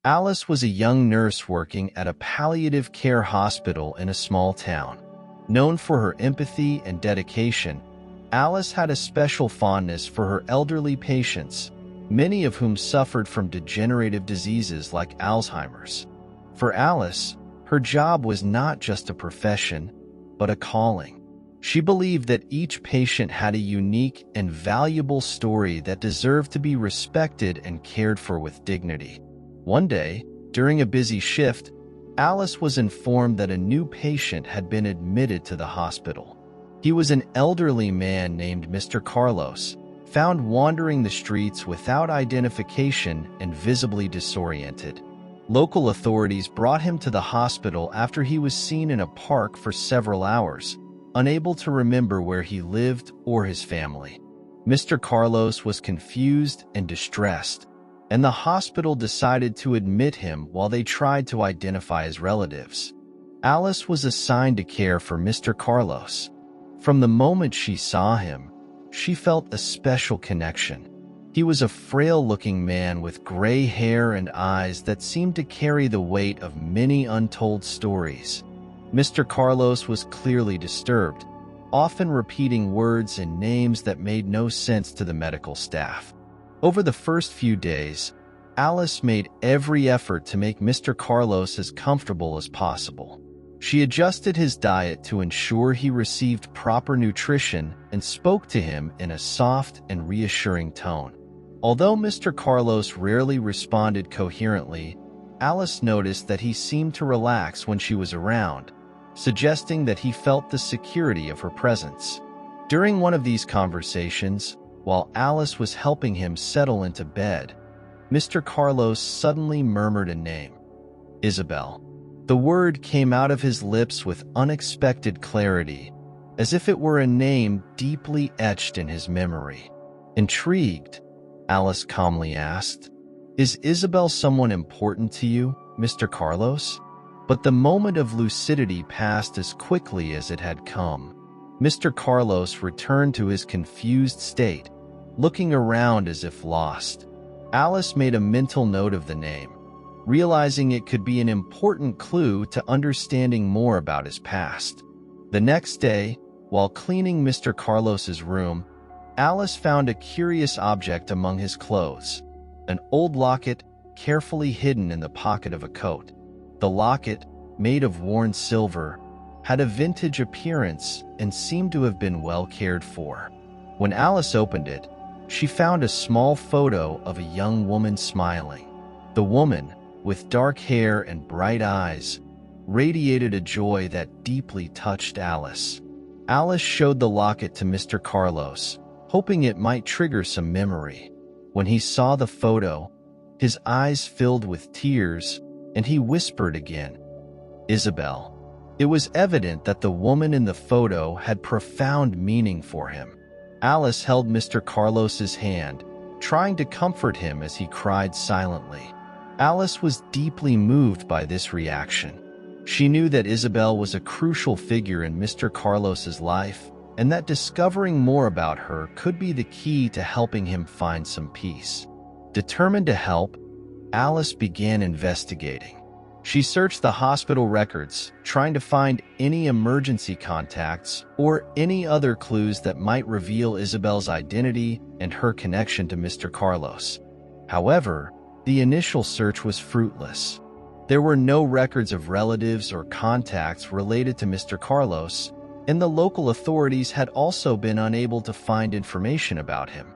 Alice was a young nurse working at a palliative care hospital in a small town. Known for her empathy and dedication, Alice had a special fondness for her elderly patients, many of whom suffered from degenerative diseases like Alzheimer's. For Alice, her job was not just a profession, but a calling. She believed that each patient had a unique and valuable story that deserved to be respected and cared for with dignity. One day, during a busy shift, Alice was informed that a new patient had been admitted to the hospital. He was an elderly man named Mr. Carlos, found wandering the streets without identification and visibly disoriented. Local authorities brought him to the hospital after he was seen in a park for several hours, unable to remember where he lived or his family. Mr. Carlos was confused and distressed, and the hospital decided to admit him while they tried to identify his relatives. Alice was assigned to care for Mr. Carlos. From the moment she saw him, she felt a special connection. He was a frail-looking man with gray hair and eyes that seemed to carry the weight of many untold stories. Mr. Carlos was clearly disturbed, often repeating words and names that made no sense to the medical staff. Over the first few days, Alice made every effort to make Mr. Carlos as comfortable as possible. She adjusted his diet to ensure he received proper nutrition and spoke to him in a soft and reassuring tone. Although Mr. Carlos rarely responded coherently, Alice noticed that he seemed to relax when she was around, suggesting that he felt the security of her presence. During one of these conversations, while Alice was helping him settle into bed, Mr. Carlos suddenly murmured a name: Isabel. The word came out of his lips with unexpected clarity, as if it were a name deeply etched in his memory. Intrigued, Alice calmly asked, "Is Isabel someone important to you, Mr. Carlos?" But the moment of lucidity passed as quickly as it had come. Mr. Carlos returned to his confused state, looking around as if lost. Alice made a mental note of the name, realizing it could be an important clue to understanding more about his past. The next day, while cleaning Mr. Carlos's room, Alice found a curious object among his clothes, an old locket carefully hidden in the pocket of a coat. The locket, made of worn silver, had a vintage appearance and seemed to have been well cared for. When Alice opened it, she found a small photo of a young woman smiling. The woman, with dark hair and bright eyes, radiated a joy that deeply touched Alice. Alice showed the locket to Mr. Carlos, hoping it might trigger some memory. When he saw the photo, his eyes filled with tears, and he whispered again, "Isabel." It was evident that the woman in the photo had profound meaning for him. Alice held Mr. Carlos's hand, trying to comfort him as he cried silently. Alice was deeply moved by this reaction. She knew that Isabel was a crucial figure in Mr. Carlos's life, and that discovering more about her could be the key to helping him find some peace. Determined to help, Alice began investigating. She searched the hospital records, trying to find any emergency contacts or any other clues that might reveal Isabel's identity and her connection to Mr. Carlos. However, the initial search was fruitless. There were no records of relatives or contacts related to Mr. Carlos, and the local authorities had also been unable to find information about him.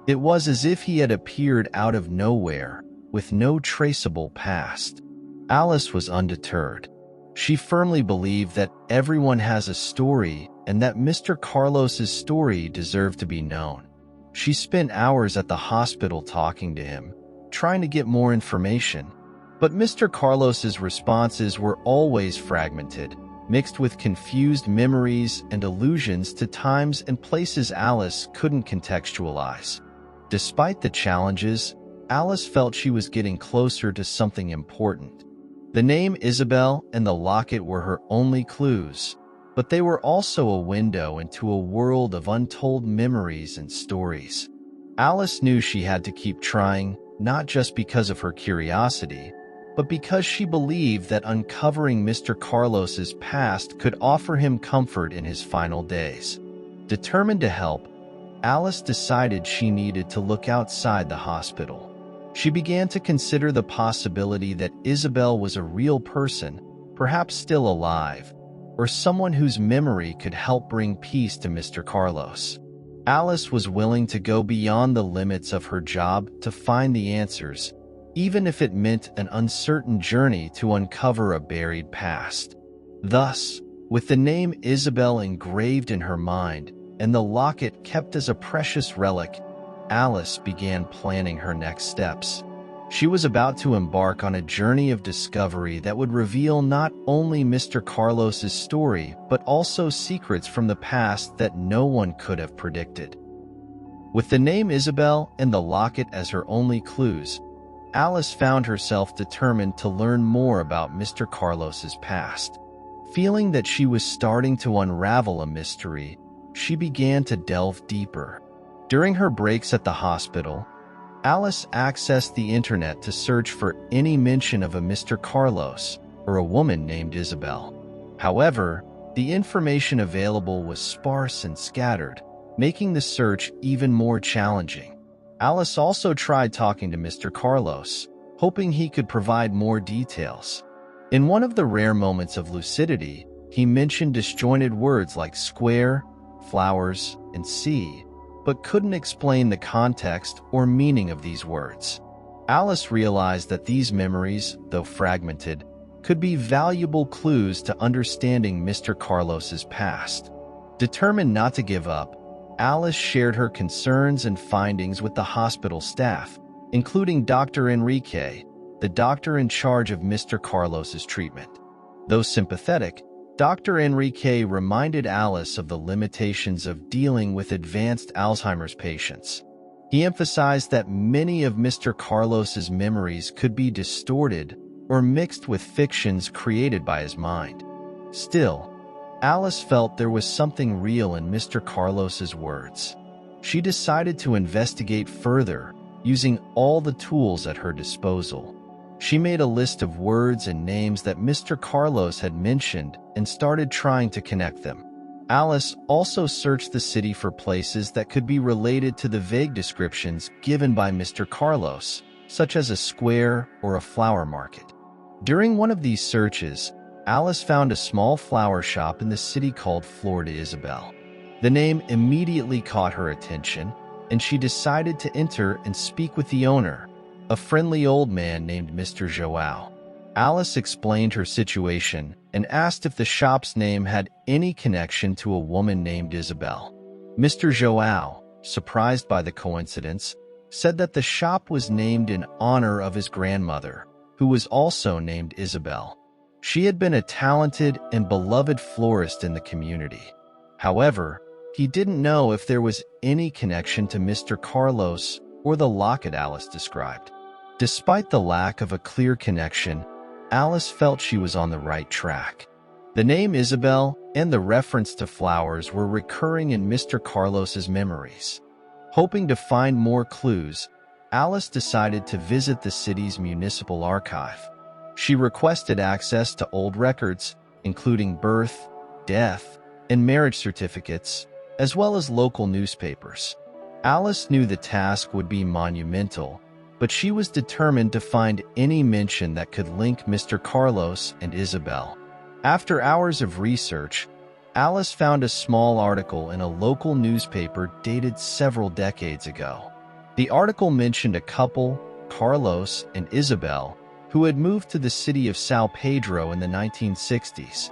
It was as if he had appeared out of nowhere, with no traceable past. Alice was undeterred. She firmly believed that everyone has a story and that Mr. Carlos's story deserved to be known. She spent hours at the hospital talking to him, trying to get more information, but Mr. Carlos's responses were always fragmented, mixed with confused memories and allusions to times and places Alice couldn't contextualize. Despite the challenges, Alice felt she was getting closer to something important. The name Isabel and the locket were her only clues, but they were also a window into a world of untold memories and stories. Alice knew she had to keep trying, not just because of her curiosity, but because she believed that uncovering Mr. Carlos's past could offer him comfort in his final days. Determined to help, Alice decided she needed to look outside the hospital. She began to consider the possibility that Isabel was a real person, perhaps still alive, or someone whose memory could help bring peace to Mr. Carlos. Alice was willing to go beyond the limits of her job to find the answers, even if it meant an uncertain journey to uncover a buried past. Thus, with the name Isabel engraved in her mind and the locket kept as a precious relic, Alice began planning her next steps. She was about to embark on a journey of discovery that would reveal not only Mr. Carlos's story, but also secrets from the past that no one could have predicted. With the name Isabel and the locket as her only clues, Alice found herself determined to learn more about Mr. Carlos's past. Feeling that she was starting to unravel a mystery, she began to delve deeper. During her breaks at the hospital, Alice accessed the internet to search for any mention of a Mr. Carlos or a woman named Isabel. However, the information available was sparse and scattered, making the search even more challenging. Alice also tried talking to Mr. Carlos, hoping he could provide more details. In one of the rare moments of lucidity, he mentioned disjointed words like square, flowers, and sea, but couldn't explain the context or meaning of these words. Alice realized that these memories, though fragmented, could be valuable clues to understanding Mr. Carlos's past. Determined not to give up, Alice shared her concerns and findings with the hospital staff, including Dr. Enrique, the doctor in charge of Mr. Carlos's treatment. Though sympathetic, Dr. Enrique reminded Alice of the limitations of dealing with advanced Alzheimer's patients. He emphasized that many of Mr. Carlos's memories could be distorted or mixed with fictions created by his mind. Still, Alice felt there was something real in Mr. Carlos's words. She decided to investigate further, using all the tools at her disposal. She made a list of words and names that Mr. Carlos had mentioned and started trying to connect them. Alice also searched the city for places that could be related to the vague descriptions given by Mr. Carlos, such as a square or a flower market. During one of these searches, Alice found a small flower shop in the city called Flor de Isabel. The name immediately caught her attention, and she decided to enter and speak with the owner, a friendly old man named Mr. Joao. Alice explained her situation and asked if the shop's name had any connection to a woman named Isabel. Mr. Joao, surprised by the coincidence, said that the shop was named in honor of his grandmother, who was also named Isabel. She had been a talented and beloved florist in the community. However, he didn't know if there was any connection to Mr. Carlos or the locket Alice described. Despite the lack of a clear connection, Alice felt she was on the right track. The name Isabel and the reference to flowers were recurring in Mr. Carlos's memories. Hoping to find more clues, Alice decided to visit the city's municipal archive. She requested access to old records, including birth, death, and marriage certificates, as well as local newspapers. Alice knew the task would be monumental, but she was determined to find any mention that could link Mr. Carlos and Isabel. After hours of research, Alice found a small article in a local newspaper dated several decades ago. The article mentioned a couple, Carlos and Isabel, who had moved to the city of São Pedro in the 1960s.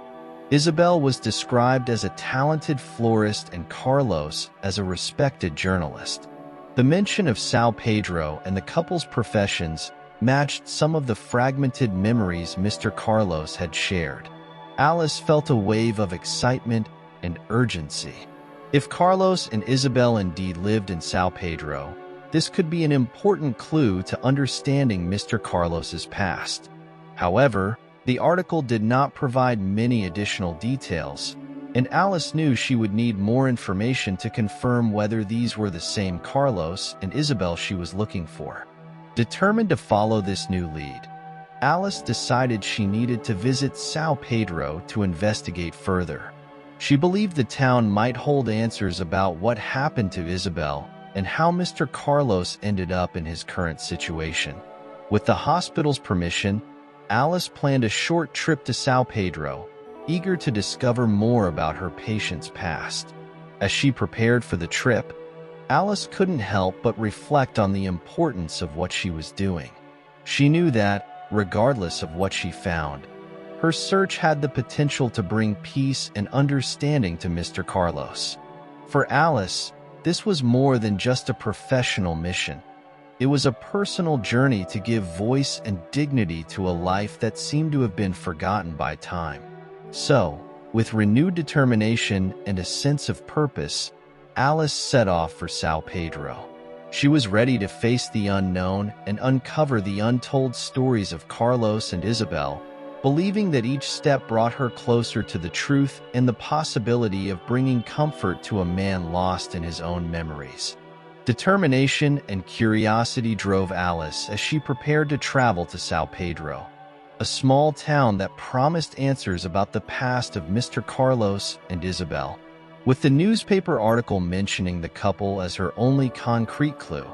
Isabel was described as a talented florist and Carlos as a respected journalist. The mention of São Pedro and the couple's professions matched some of the fragmented memories Mr. Carlos had shared. Alice felt a wave of excitement and urgency. If Carlos and Isabel indeed lived in São Pedro, this could be an important clue to understanding Mr. Carlos's past. However, the article did not provide many additional details, and Alice knew she would need more information to confirm whether these were the same Carlos and Isabel she was looking for. Determined to follow this new lead, Alice decided she needed to visit Sao Pedro to investigate further. She believed the town might hold answers about what happened to Isabel and how Mr. Carlos ended up in his current situation. With the hospital's permission, Alice planned a short trip to Sao Pedro, eager to discover more about her patient's past. As she prepared for the trip, Alice couldn't help but reflect on the importance of what she was doing. She knew that, regardless of what she found, her search had the potential to bring peace and understanding to Mr. Carlos. For Alice, this was more than just a professional mission. It was a personal journey to give voice and dignity to a life that seemed to have been forgotten by time. So, with renewed determination and a sense of purpose, Alice set off for Sao Pedro. She was ready to face the unknown and uncover the untold stories of Carlos and Isabel, believing that each step brought her closer to the truth and the possibility of bringing comfort to a man lost in his own memories. Determination and curiosity drove Alice as she prepared to travel to Sao Pedro, a small town that promised answers about the past of Mr. Carlos and Isabel. With the newspaper article mentioning the couple as her only concrete clue,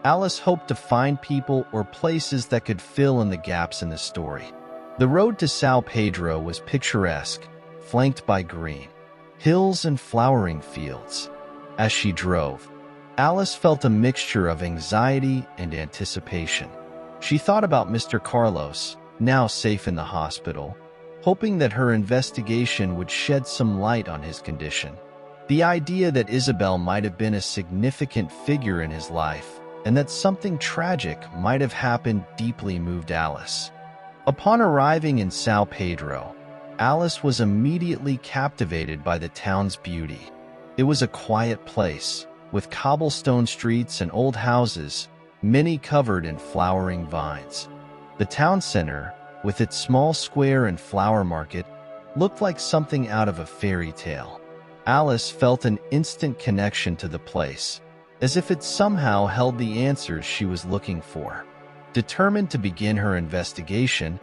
Alice hoped to find people or places that could fill in the gaps in the story. The road to Sao Pedro was picturesque, flanked by green hills and flowering fields. As she drove, Alice felt a mixture of anxiety and anticipation. She thought about Mr. Carlos, now safe in the hospital, hoping that her investigation would shed some light on his condition. The idea that Isabel might have been a significant figure in his life and that something tragic might have happened deeply moved Alice. Upon arriving in Sao Pedro, Alice was immediately captivated by the town's beauty. It was a quiet place, with cobblestone streets and old houses, many covered in flowering vines. The town center, with its small square and flower market, looked like something out of a fairy tale. Alice felt an instant connection to the place, as if it somehow held the answers she was looking for. Determined to begin her investigation,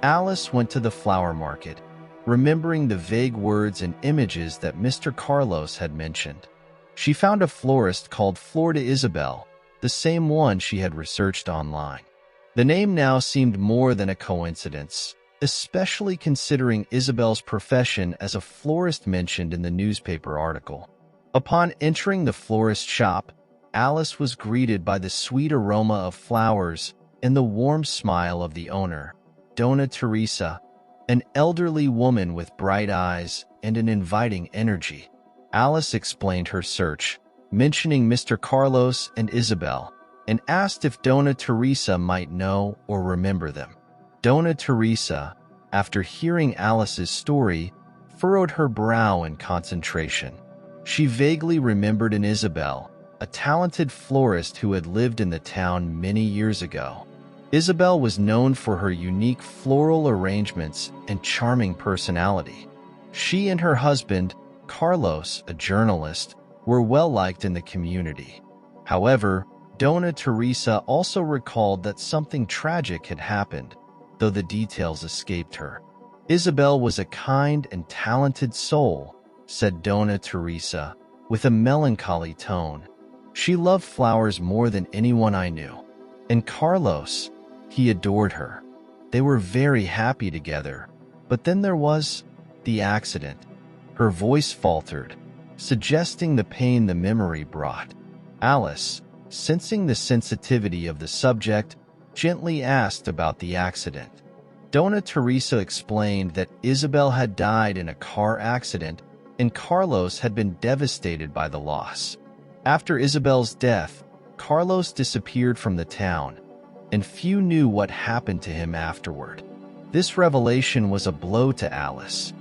Alice went to the flower market, remembering the vague words and images that Mr. Carlos had mentioned. She found a florist called Flor de Isabel, the same one she had researched online. The name now seemed more than a coincidence, especially considering Isabel's profession as a florist mentioned in the newspaper article. Upon entering the florist shop, Alice was greeted by the sweet aroma of flowers and the warm smile of the owner, Dona Teresa, an elderly woman with bright eyes and an inviting energy. Alice explained her search, mentioning Mr. Carlos and Isabel, and asked if Dona Teresa might know or remember them. Dona Teresa, after hearing Alice's story, furrowed her brow in concentration. She vaguely remembered an Isabel, a talented florist who had lived in the town many years ago. Isabel was known for her unique floral arrangements and charming personality. She and her husband, Carlos, a journalist, were well liked in the community. However, Dona Teresa also recalled that something tragic had happened, though the details escaped her. Isabel was a kind and talented soul, said Dona Teresa, with a melancholy tone. She loved flowers more than anyone I knew. And Carlos, he adored her. They were very happy together. But then there was the accident. Her voice faltered, suggesting the pain the memory brought. Alice, sensing the sensitivity of the subject, gently asked about the accident. Dona Teresa explained that Isabel had died in a car accident and Carlos had been devastated by the loss. After Isabel's death, Carlos disappeared from the town, and few knew what happened to him afterward. This revelation was a blow to Alice.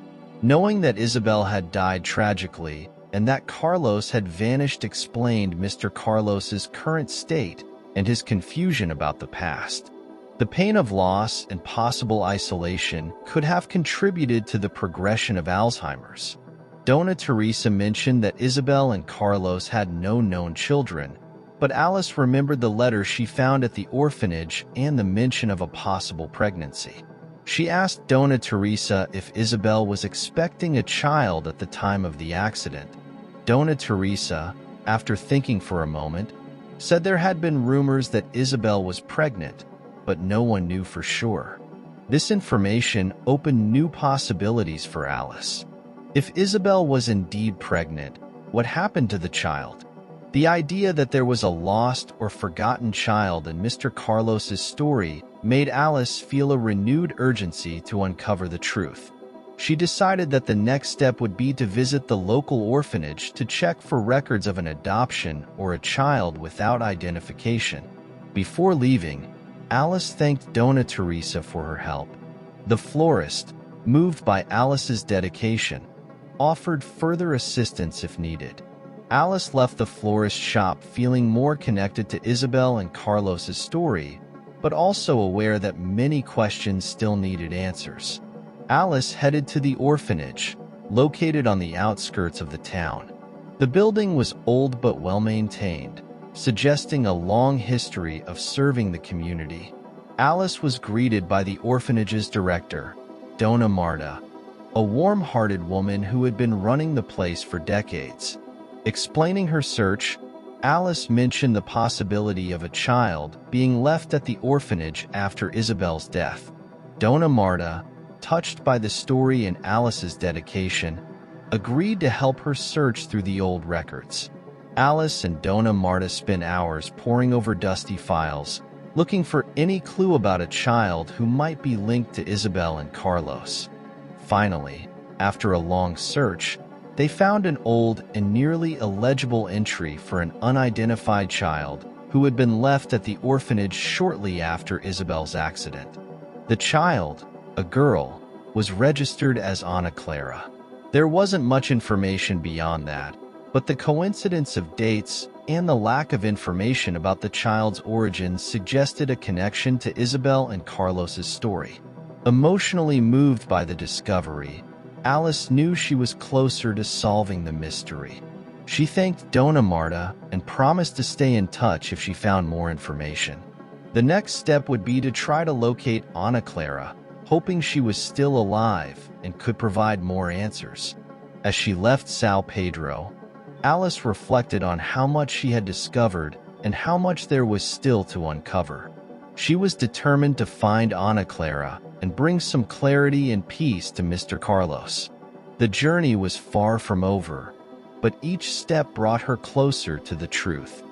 Knowing that Isabel had died tragically and that Carlos had vanished explained Mr. Carlos's current state and his confusion about the past. The pain of loss and possible isolation could have contributed to the progression of Alzheimer's. Dona Teresa mentioned that Isabel and Carlos had no known children, But Alice remembered the letter she found at the orphanage and the mention of a possible pregnancy. She asked Donna Teresa if Isabel was expecting a child at the time of the accident. Donna Teresa, after thinking for a moment, said there had been rumors that Isabel was pregnant, but no one knew for sure. This information opened new possibilities for Alice. If Isabel was indeed pregnant, what happened to the child? The idea that there was a lost or forgotten child in Mr. Carlos's story made Alice feel a renewed urgency to uncover the truth. She decided that the next step would be to visit the local orphanage to check for records of an adoption or a child without identification. Before leaving, Alice thanked Donna Teresa for her help. The florist, moved by Alice's dedication, offered further assistance if needed. Alice left the florist's shop feeling more connected to Isabel and Carlos's story, but also aware that many questions still needed answers. Alice headed to the orphanage, located on the outskirts of the town. The building was old but well-maintained, suggesting a long history of serving the community. Alice was greeted by the orphanage's director, Donna Marta, a warm-hearted woman who had been running the place for decades. Explaining her search, Alice mentioned the possibility of a child being left at the orphanage after Isabel's death. Donna Marta, touched by the story and Alice's dedication, agreed to help her search through the old records. Alice and Donna Marta spent hours poring over dusty files, looking for any clue about a child who might be linked to Isabel and Carlos. Finally, after a long search, they found an old and nearly illegible entry for an unidentified child who had been left at the orphanage shortly after Isabel's accident. The child, a girl, was registered as Ana Clara. There wasn't much information beyond that, but the coincidence of dates and the lack of information about the child's origins suggested a connection to Isabel and Carlos's story. Emotionally moved by the discovery, Alice knew she was closer to solving the mystery. She thanked Donna Marta and promised to stay in touch if she found more information. The next step would be to try to locate Ana Clara, hoping she was still alive and could provide more answers. As she left São Pedro, Alice reflected on how much she had discovered and how much there was still to uncover. She was determined to find Ana Clara and bring some clarity and peace to Mr. Carlos. The journey was far from over, but each step brought her closer to the truth.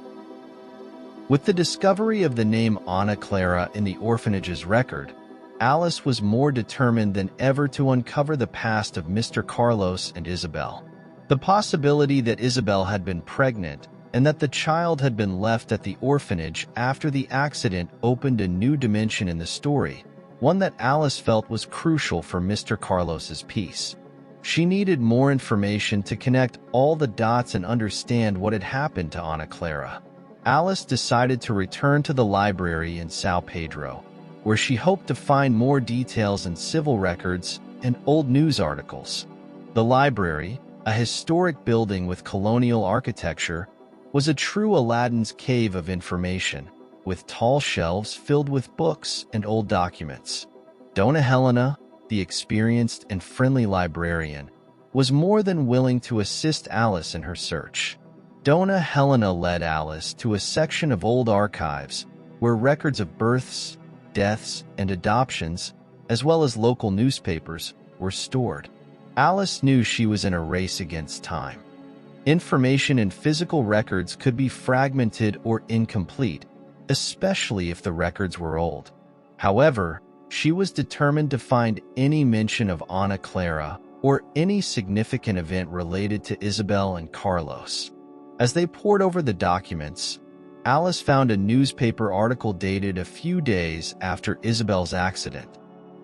With the discovery of the name Ana Clara in the orphanage's record, Alice was more determined than ever to uncover the past of Mr. Carlos and Isabel. The possibility that Isabel had been pregnant and that the child had been left at the orphanage after the accident opened a new dimension in the story, one that Alice felt was crucial for Mr. Carlos's peace. She needed more information to connect all the dots and understand what had happened to Ana Clara. Alice decided to return to the library in São Pedro, where she hoped to find more details in civil records and old news articles. The library, a historic building with colonial architecture, was a true Aladdin's cave of information, with tall shelves filled with books and old documents. Donna Helena, the experienced and friendly librarian, was more than willing to assist Alice in her search. Donna Helena led Alice to a section of old archives where records of births, deaths, and adoptions, as well as local newspapers, were stored. Alice knew she was in a race against time. Information in physical records could be fragmented or incomplete, especially if the records were old. However, she was determined to find any mention of Ana Clara or any significant event related to Isabel and Carlos. As they pored over the documents, Alice found a newspaper article dated a few days after Isabel's accident.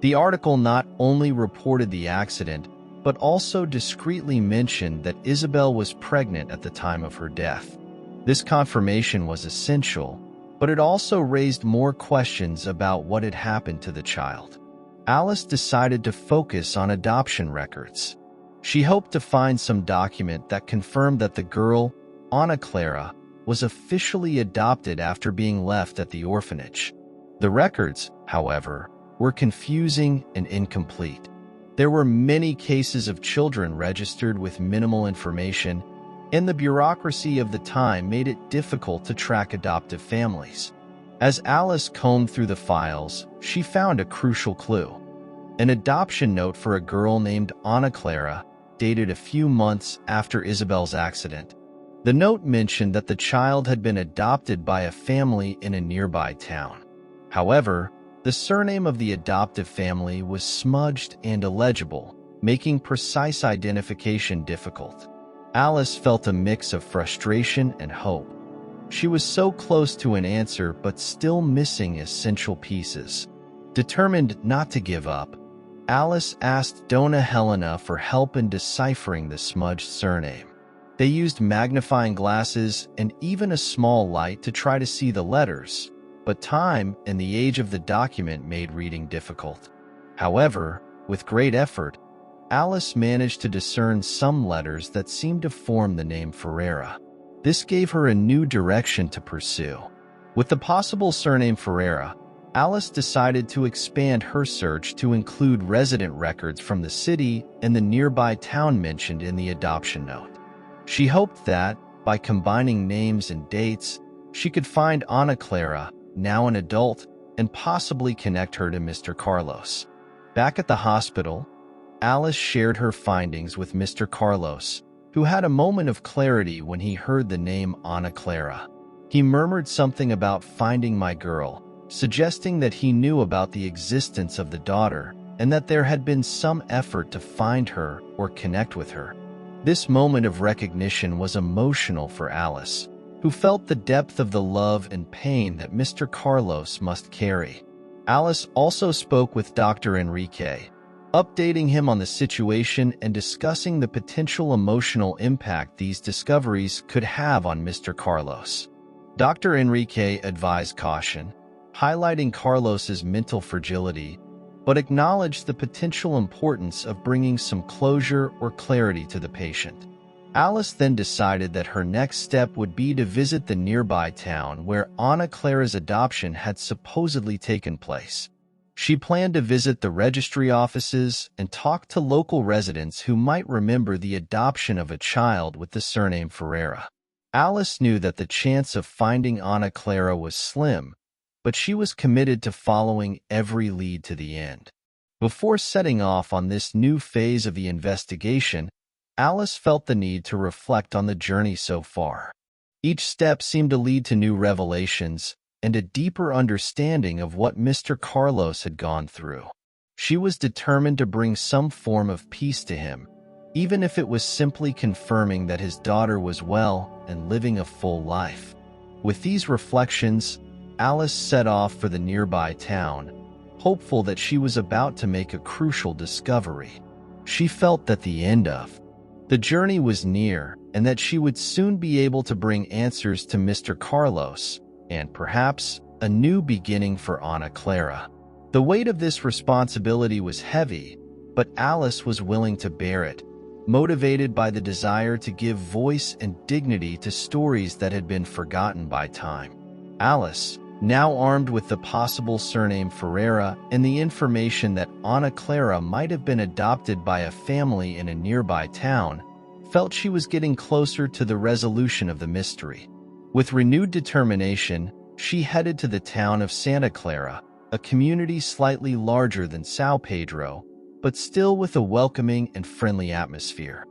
The article not only reported the accident, but also discreetly mentioned that Isabel was pregnant at the time of her death. This confirmation was essential, but it also raised more questions about what had happened to the child. Alice decided to focus on adoption records. She hoped to find some document that confirmed that the girl, Ana Clara, was officially adopted after being left at the orphanage. The records, however, were confusing and incomplete. There were many cases of children registered with minimal information, and the bureaucracy of the time made it difficult to track adoptive families. As Alice combed through the files, she found a crucial clue: an adoption note for a girl named Anna Clara, dated a few months after Isabel's accident. The note mentioned that the child had been adopted by a family in a nearby town. However, the surname of the adoptive family was smudged and illegible, making precise identification difficult. Alice felt a mix of frustration and hope. She was so close to an answer but still missing essential pieces. Determined not to give up, Alice asked Donna Helena for help in deciphering the smudged surname. They used magnifying glasses and even a small light to try to see the letters, but time and the age of the document made reading difficult. However, with great effort, Alice managed to discern some letters that seemed to form the name Ferreira. This gave her a new direction to pursue. With the possible surname Ferreira, Alice decided to expand her search to include resident records from the city and the nearby town mentioned in the adoption note. She hoped that, by combining names and dates, she could find Ana Clara, now an adult, and possibly connect her to Mr. Carlos. Back at the hospital, Alice shared her findings with Mr. Carlos, who had a moment of clarity when he heard the name Ana Clara. He murmured something about finding my girl, suggesting that he knew about the existence of the daughter and that there had been some effort to find her or connect with her. This moment of recognition was emotional for Alice, who felt the depth of the love and pain that Mr. Carlos must carry. Alice also spoke with Dr. Enrique, updating him on the situation and discussing the potential emotional impact these discoveries could have on Mr. Carlos. Dr. Enrique advised caution, highlighting Carlos's mental fragility, but acknowledged the potential importance of bringing some closure or clarity to the patient. Alice then decided that her next step would be to visit the nearby town where Ana Clara's adoption had supposedly taken place. She planned to visit the registry offices and talk to local residents who might remember the adoption of a child with the surname Ferreira. Alice knew that the chance of finding Ana Clara was slim, but she was committed to following every lead to the end. Before setting off on this new phase of the investigation, Alice felt the need to reflect on the journey so far. Each step seemed to lead to new revelations and a deeper understanding of what Mr. Carlos had gone through. She was determined to bring some form of peace to him, even if it was simply confirming that his daughter was well and living a full life. With these reflections, Alice set off for the nearby town, hopeful that she was about to make a crucial discovery. She felt that the end of the journey was near and that she would soon be able to bring answers to Mr. Carlos and perhaps a new beginning for Ana Clara. The weight of this responsibility was heavy, but Alice was willing to bear it, motivated by the desire to give voice and dignity to stories that had been forgotten by time. Alice, now armed with the possible surname Ferreira and the information that Ana Clara might have been adopted by a family in a nearby town, felt she was getting closer to the resolution of the mystery. With renewed determination, she headed to the town of Santa Clara, a community slightly larger than São Pedro, but still with a welcoming and friendly atmosphere.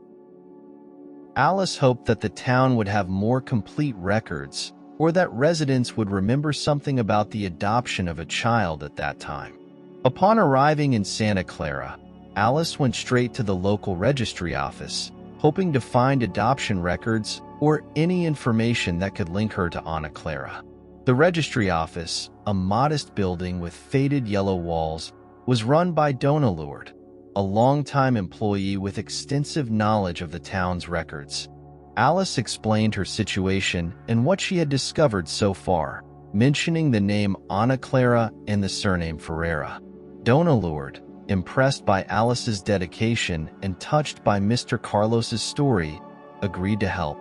Alice hoped that the town would have more complete records, or that residents would remember something about the adoption of a child at that time. Upon arriving in Santa Clara, Alice went straight to the local registry office, hoping to find adoption records or any information that could link her to Ana Clara. The registry office, a modest building with faded yellow walls, was run by Donna Lourdes, a longtime employee with extensive knowledge of the town's records. Alice explained her situation and what she had discovered so far, mentioning the name Ana Clara and the surname Ferreira. Donna Lourdes, impressed by Alice's dedication and touched by Mr. Carlos's story, agreed to help.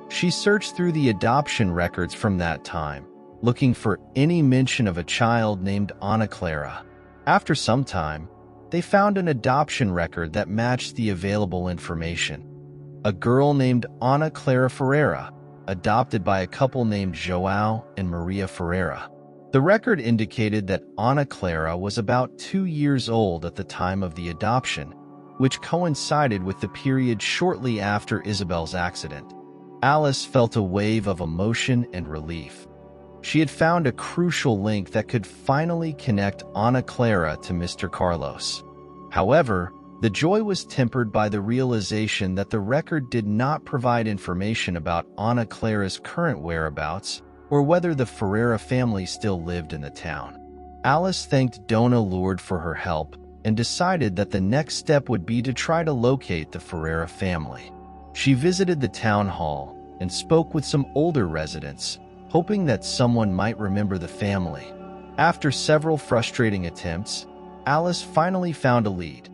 She searched through the adoption records from that time, looking for any mention of a child named Ana Clara. After some time, they found an adoption record that matched the available information. A girl named Ana Clara Ferreira, adopted by a couple named João and Maria Ferreira. The record indicated that Ana Clara was about 2 years old at the time of the adoption, which coincided with the period shortly after Isabel's accident. Alice felt a wave of emotion and relief. She had found a crucial link that could finally connect Ana Clara to Mr. Carlos. However, the joy was tempered by the realization that the record did not provide information about Ana Clara's current whereabouts or whether the Ferreira family still lived in the town. Alice thanked Dona Lourdes for her help and decided that the next step would be to try to locate the Ferreira family. She visited the town hall and spoke with some older residents, hoping that someone might remember the family. After several frustrating attempts, Alice finally found a lead.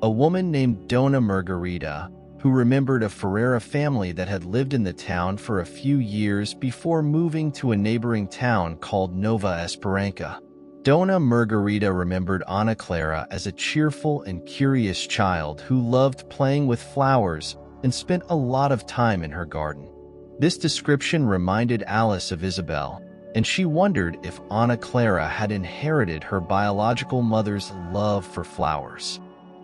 A woman named Dona Margarita, who remembered a Ferreira family that had lived in the town for a few years before moving to a neighboring town called Nova Esperança. Dona Margarita remembered Ana Clara as a cheerful and curious child who loved playing with flowers and spent a lot of time in her garden. This description reminded Alice of Isabel, and she wondered if Ana Clara had inherited her biological mother's love for flowers.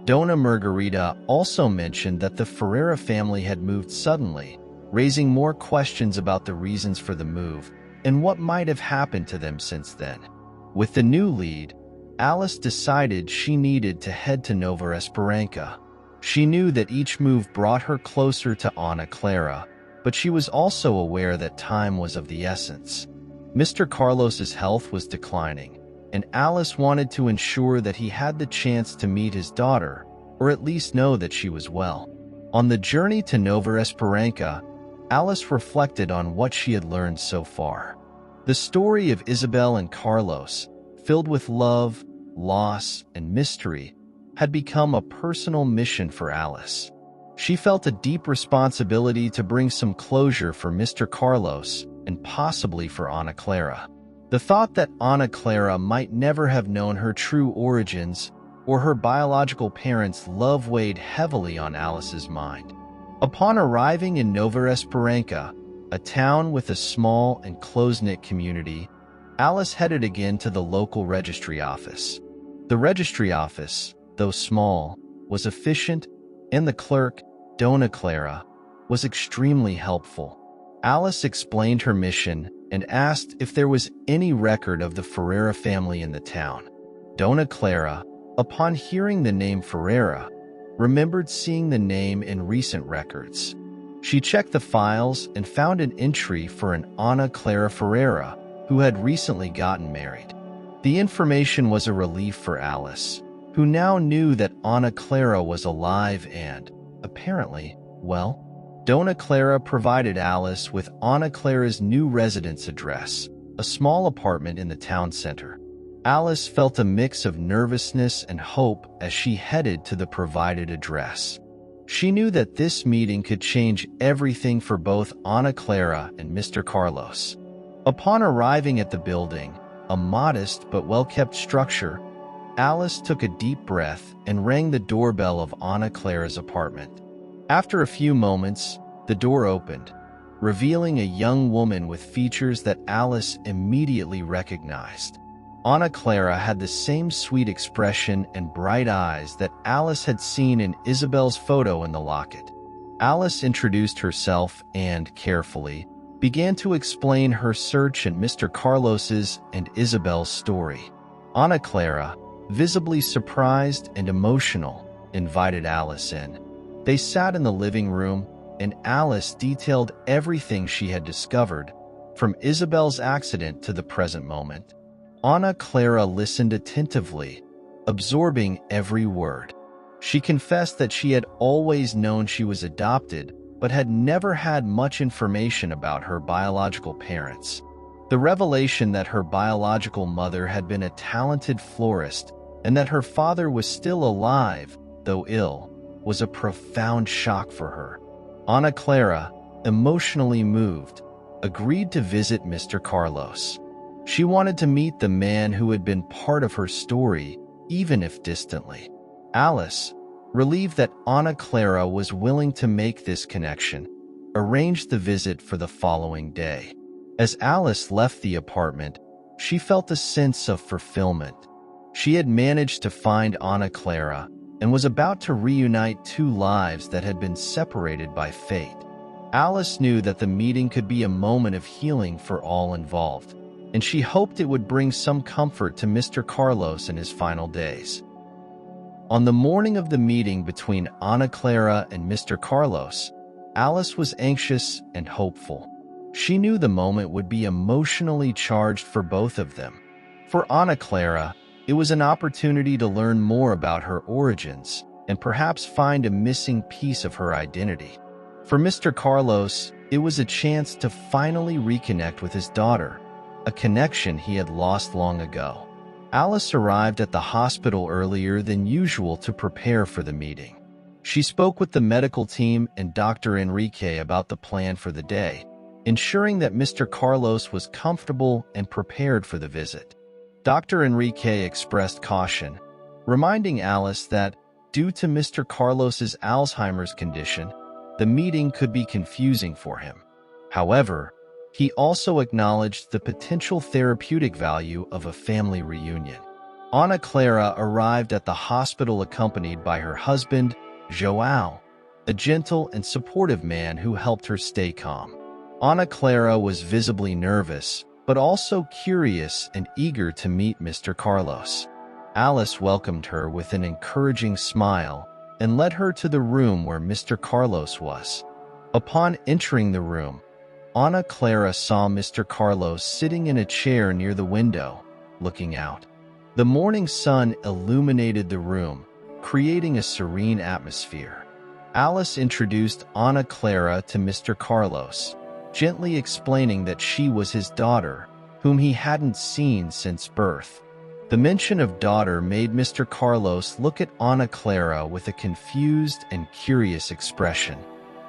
Dona Margarita also mentioned that the Ferreira family had moved suddenly, raising more questions about the reasons for the move and what might have happened to them since then. With the new lead, Alice decided she needed to head to Nova Esperança. She knew that each move brought her closer to Ana Clara, but she was also aware that time was of the essence. Mr. Carlos's health was declining, and Alice wanted to ensure that he had the chance to meet his daughter, or at least know that she was well. On the journey to Nova Esperança, Alice reflected on what she had learned so far. The story of Isabel and Carlos, filled with love, loss, and mystery, had become a personal mission for Alice. She felt a deep responsibility to bring some closure for Mr. Carlos and possibly for Ana Clara. The thought that Ana Clara might never have known her true origins or her biological parents' love weighed heavily on Alice's mind. Upon arriving in Nova Esperança, a town with a small and close-knit community, Alice headed again to the local registry office. The registry office, though small, was efficient, and the clerk, Dona Clara, was extremely helpful. Alice explained her mission and asked if there was any record of the Ferreira family in the town. Dona Clara, upon hearing the name Ferreira, remembered seeing the name in recent records. She checked the files and found an entry for an Ana Clara Ferreira, who had recently gotten married. The information was a relief for Alice, who now knew that Ana Clara was alive and, apparently, well. Dona Clara provided Alice with Ana Clara's new residence address, a small apartment in the town center. Alice felt a mix of nervousness and hope as she headed to the provided address. She knew that this meeting could change everything for both Ana Clara and Mr. Carlos. Upon arriving at the building, a modest but well-kept structure, Alice took a deep breath and rang the doorbell of Ana Clara's apartment. After a few moments, the door opened, revealing a young woman with features that Alice immediately recognized. Ana Clara had the same sweet expression and bright eyes that Alice had seen in Isabel's photo in the locket. Alice introduced herself and, carefully, began to explain her search and Mr. Carlos's and Isabel's story. Ana Clara, visibly surprised and emotional, invited Alice in. They sat in the living room, and Alice detailed everything she had discovered, from Isabel's accident to the present moment. Ana Clara listened attentively, absorbing every word. She confessed that she had always known she was adopted, but had never had much information about her biological parents. The revelation that her biological mother had been a talented florist and that her father was still alive, though ill, was a profound shock for her. Ana Clara, emotionally moved, agreed to visit Mr. Carlos. She wanted to meet the man who had been part of her story, even if distantly. Alice, relieved that Ana Clara was willing to make this connection, arranged the visit for the following day. As Alice left the apartment, she felt a sense of fulfillment. She had managed to find Ana Clara and was about to reunite two lives that had been separated by fate. Alice knew that the meeting could be a moment of healing for all involved, and she hoped it would bring some comfort to Mr. Carlos in his final days. On the morning of the meeting between Ana Clara and Mr. Carlos, Alice was anxious and hopeful. She knew the moment would be emotionally charged for both of them. For Ana Clara, it was an opportunity to learn more about her origins and perhaps find a missing piece of her identity. For Mr. Carlos, it was a chance to finally reconnect with his daughter, a connection he had lost long ago. Alice arrived at the hospital earlier than usual to prepare for the meeting. She spoke with the medical team and Dr. Enrique about the plan for the day, ensuring that Mr. Carlos was comfortable and prepared for the visit. Dr. Enrique expressed caution, reminding Alice that, due to Mr. Carlos's Alzheimer's condition, the meeting could be confusing for him. However, he also acknowledged the potential therapeutic value of a family reunion. Ana Clara arrived at the hospital accompanied by her husband, João, a gentle and supportive man who helped her stay calm. Ana Clara was visibly nervous, but also curious and eager to meet Mr. Carlos. Alice welcomed her with an encouraging smile and led her to the room where Mr. Carlos was. Upon entering the room, Ana Clara saw Mr. Carlos sitting in a chair near the window, looking out. The morning sun illuminated the room, creating a serene atmosphere. Alice introduced Ana Clara to Mr. Carlos, gently explaining that she was his daughter, whom he hadn't seen since birth. The mention of daughter made Mr. Carlos look at Ana Clara with a confused and curious expression.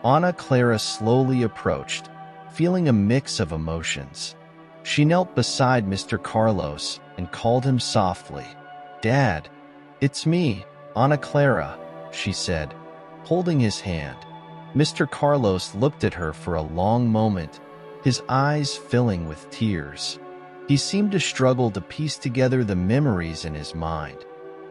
Ana Clara slowly approached, feeling a mix of emotions. She knelt beside Mr. Carlos and called him softly. "Dad, it's me, Ana Clara," she said, holding his hand. Mr. Carlos looked at her for a long moment, his eyes filling with tears. He seemed to struggle to piece together the memories in his mind.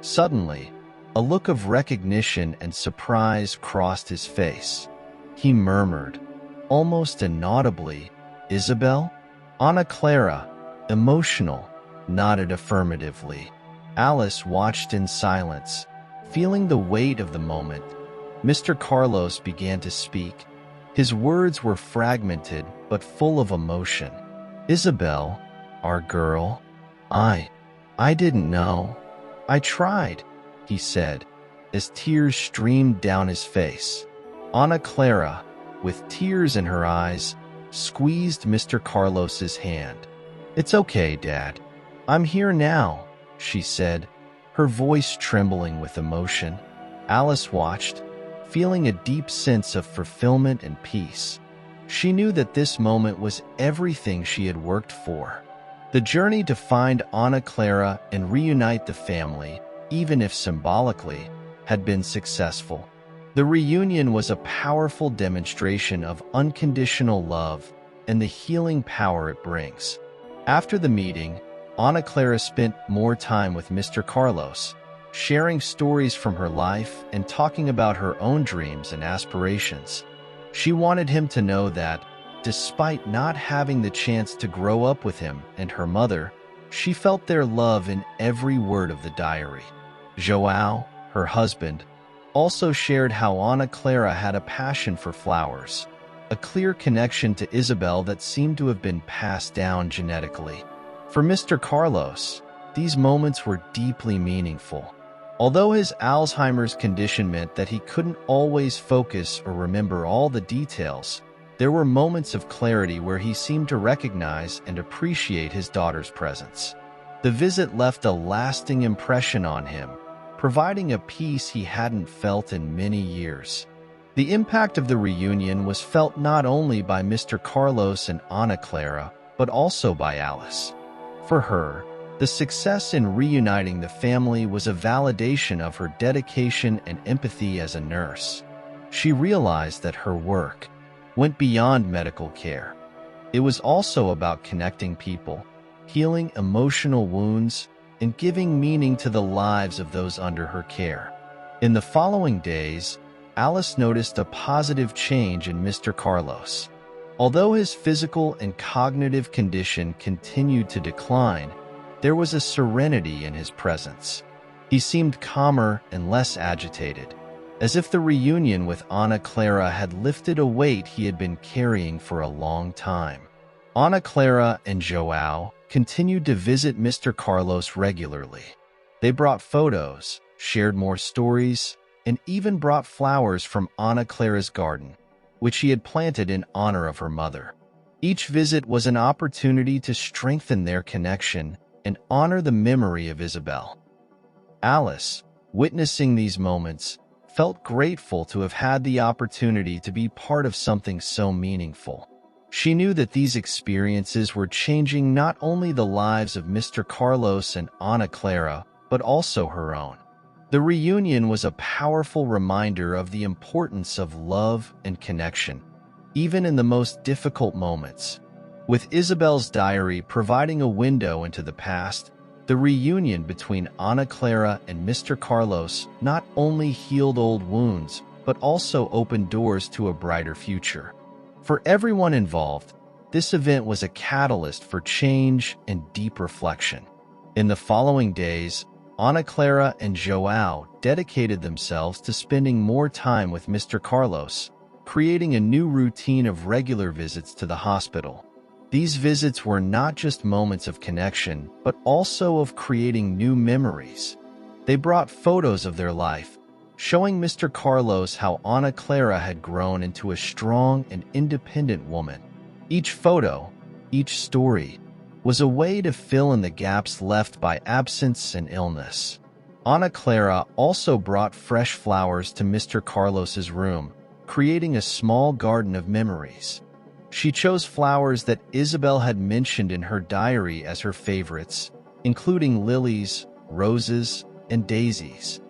Suddenly, a look of recognition and surprise crossed his face. He murmured, almost inaudibly, "Isabel?" Ana Clara, emotional, nodded affirmatively. Alice watched in silence, feeling the weight of the moment. Mr. Carlos began to speak. His words were fragmented but full of emotion. "Isabel, our girl, I didn't know. I tried," he said, as tears streamed down his face. Ana Clara, with tears in her eyes, squeezed Mr. Carlos's hand. "It's okay, Dad. I'm here now," she said, her voice trembling with emotion. Alice watched, feeling a deep sense of fulfillment and peace. She knew that this moment was everything she had worked for. The journey to find Ana Clara and reunite the family, even if symbolically, had been successful. The reunion was a powerful demonstration of unconditional love and the healing power it brings. After the meeting, Ana Clara spent more time with Mr. Carlos, sharing stories from her life and talking about her own dreams and aspirations. She wanted him to know that, despite not having the chance to grow up with him and her mother, she felt their love in every word of the diary. João, her husband, also shared how Ana Clara had a passion for flowers, a clear connection to Isabel that seemed to have been passed down genetically. For Mr. Carlos, these moments were deeply meaningful. Although his Alzheimer's condition meant that he couldn't always focus or remember all the details, there were moments of clarity where he seemed to recognize and appreciate his daughter's presence. The visit left a lasting impression on him, providing a peace he hadn't felt in many years. The impact of the reunion was felt not only by Mr. Carlos and Ana Clara, but also by Alice. For her, the success in reuniting the family was a validation of her dedication and empathy as a nurse. She realized that her work went beyond medical care. It was also about connecting people, healing emotional wounds, and giving meaning to the lives of those under her care. In the following days, Alice noticed a positive change in Mr. Carlos. Although his physical and cognitive condition continued to decline, there was a serenity in his presence. He seemed calmer and less agitated, as if the reunion with Ana Clara had lifted a weight he had been carrying for a long time. Ana Clara and João continued to visit Mr. Carlos regularly. They brought photos, shared more stories, and even brought flowers from Ana Clara's garden, which she had planted in honor of her mother. Each visit was an opportunity to strengthen their connection and honor the memory of Isabel. Alice, witnessing these moments, felt grateful to have had the opportunity to be part of something so meaningful. She knew that these experiences were changing not only the lives of Mr. Carlos and Ana Clara, but also her own. The reunion was a powerful reminder of the importance of love and connection, even in the most difficult moments. With Isabel's diary providing a window into the past, the reunion between Ana Clara and Mr. Carlos not only healed old wounds, but also opened doors to a brighter future. For everyone involved, this event was a catalyst for change and deep reflection. In the following days, Ana Clara and João dedicated themselves to spending more time with Mr. Carlos, creating a new routine of regular visits to the hospital. These visits were not just moments of connection, but also of creating new memories. They brought photos of their life, showing Mr. Carlos how Ana Clara had grown into a strong and independent woman. Each photo, each story, was a way to fill in the gaps left by absence and illness. Ana Clara also brought fresh flowers to Mr. Carlos's room, creating a small garden of memories. She chose flowers that Isabel had mentioned in her diary as her favorites, including lilies, roses, and daisies.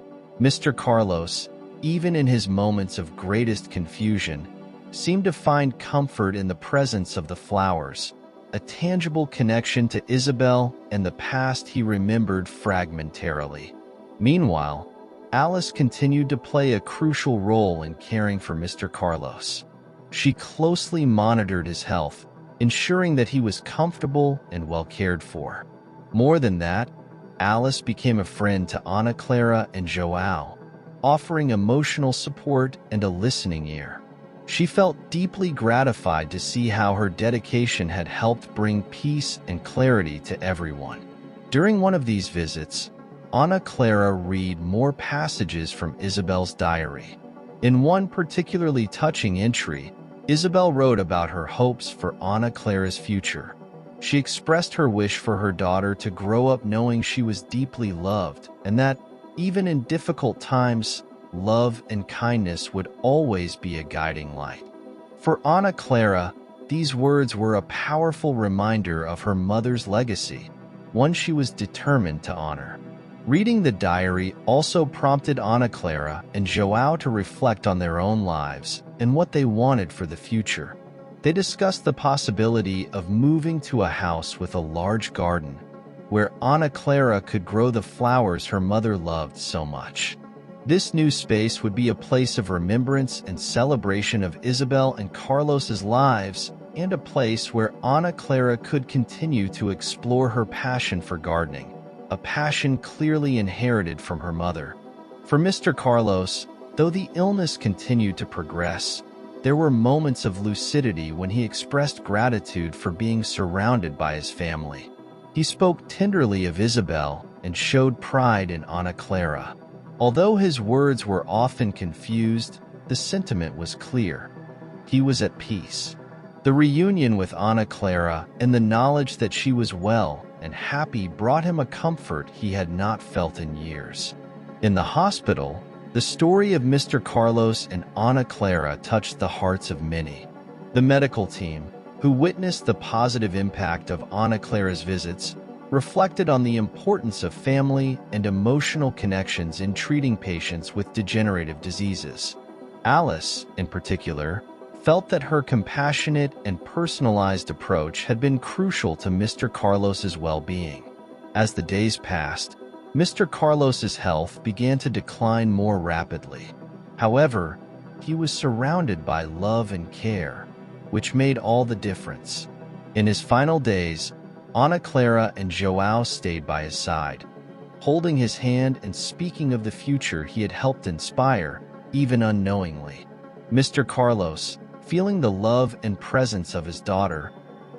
Mr. Carlos, even in his moments of greatest confusion, seemed to find comfort in the presence of the flowers, a tangible connection to Isabel and the past he remembered fragmentarily. Meanwhile, Alice continued to play a crucial role in caring for Mr. Carlos. She closely monitored his health, ensuring that he was comfortable and well cared for. More than that, Alice became a friend to Ana Clara and João, offering emotional support and a listening ear. She felt deeply gratified to see how her dedication had helped bring peace and clarity to everyone. During one of these visits, Ana Clara read more passages from Isabel's diary. In one particularly touching entry, Isabel wrote about her hopes for Ana Clara's future. She expressed her wish for her daughter to grow up knowing she was deeply loved and that, even in difficult times, love and kindness would always be a guiding light. For Ana Clara, these words were a powerful reminder of her mother's legacy, one she was determined to honor. Reading the diary also prompted Ana Clara and João to reflect on their own lives and what they wanted for the future. They discussed the possibility of moving to a house with a large garden, where Ana Clara could grow the flowers her mother loved so much. This new space would be a place of remembrance and celebration of Isabel and Carlos's lives, and a place where Ana Clara could continue to explore her passion for gardening, a passion clearly inherited from her mother. For Mr. Carlos, though the illness continued to progress, there were moments of lucidity when he expressed gratitude for being surrounded by his family. He spoke tenderly of Isabel and showed pride in Ana Clara. Although his words were often confused, the sentiment was clear. He was at peace. The reunion with Ana Clara and the knowledge that she was well and happy brought him a comfort he had not felt in years. In the hospital, The story of Mr. Carlos and Ana Clara touched the hearts of many. The medical team, who witnessed the positive impact of Ana Clara's visits, reflected on the importance of family and emotional connections in treating patients with degenerative diseases. Alice, in particular, felt that her compassionate and personalized approach had been crucial to Mr. Carlos's well-being. As the days passed, Mr. Carlos's health began to decline more rapidly. However, he was surrounded by love and care, which made all the difference. In his final days, Ana Clara and João stayed by his side, holding his hand and speaking of the future he had helped inspire, even unknowingly. Mr. Carlos, feeling the love and presence of his daughter,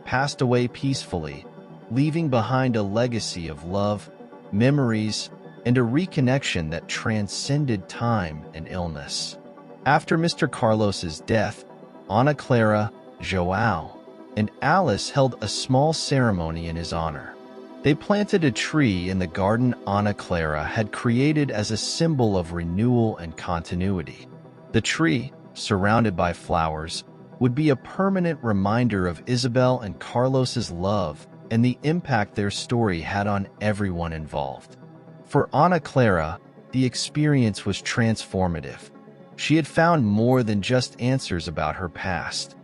passed away peacefully, leaving behind a legacy of love, memories, and a reconnection that transcended time and illness. After Mr. Carlos's death, Ana Clara, João, and Alice held a small ceremony in his honor. They planted a tree in the garden Ana Clara had created as a symbol of renewal and continuity. The tree, surrounded by flowers, would be a permanent reminder of Isabel and Carlos's love and the impact their story had on everyone involved. For Ana Clara, the experience was transformative. She had found more than just answers about her past.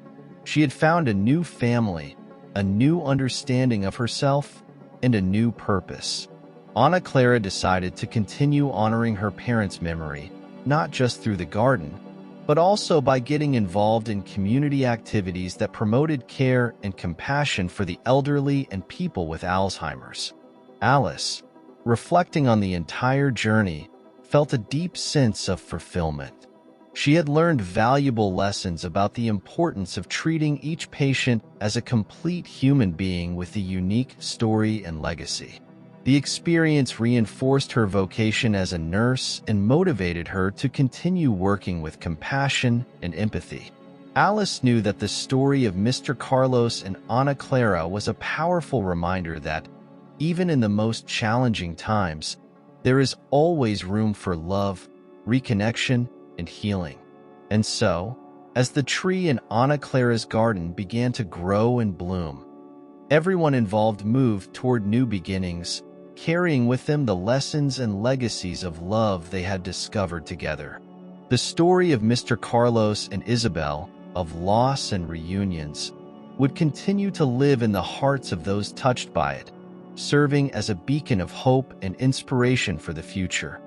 She had found a new family, a new understanding of herself, and a new purpose. Ana Clara decided to continue honoring her parents' memory, not just through the garden, but also by getting involved in community activities that promoted care and compassion for the elderly and people with Alzheimer's. Alice, reflecting on the entire journey, felt a deep sense of fulfillment. She had learned valuable lessons about the importance of treating each patient as a complete human being with a unique story and legacy. The experience reinforced her vocation as a nurse and motivated her to continue working with compassion and empathy. Alice knew that the story of Mr. Carlos and Ana Clara was a powerful reminder that, even in the most challenging times, there is always room for love, reconnection, and healing. And so, as the tree in Ana Clara's garden began to grow and bloom, everyone involved moved toward new beginnings, carrying with them the lessons and legacies of love they had discovered together. The story of Mr. Carlos and Isabel, of loss and reunions, would continue to live in the hearts of those touched by it, serving as a beacon of hope and inspiration for the future.